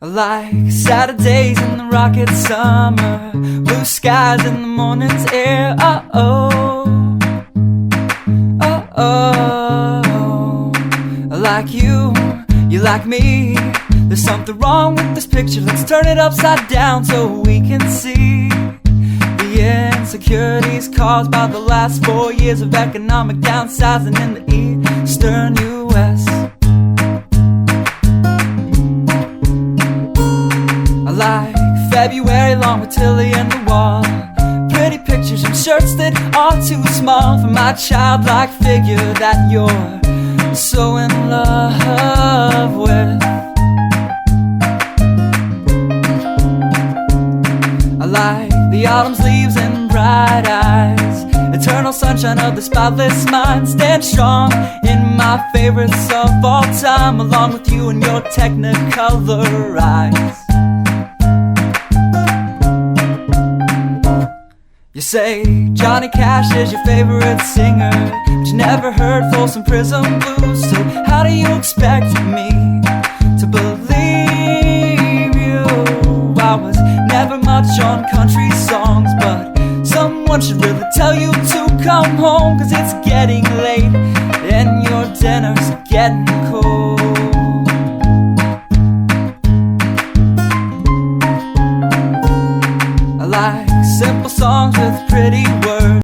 Like Saturdays in the rocket summer, blue skies in the morning's air. Oh, oh, oh, oh. Like you like me. There's something wrong with this picture. Let's turn it upside down so we can see the insecurities caused by the last 4 years of economic downsizing in the eastern U.S. I like February long with Tilly and the wall, pretty pictures and shirts that are too small for my childlike figure that you're so in love with. I like the autumn's leaves and bright eyes, eternal sunshine of the spotless mind. Stand strong in my favorites of all time, along with you and your technicolor eyes. You say Johnny Cash is your favorite singer, but you never heard Folsom Prison Blues. So how do you expect me to believe you? I was never much on country songs, but someone should really tell you to come home, 'cause it's getting late and your dinner's getting cold. I like simple songs with pretty words.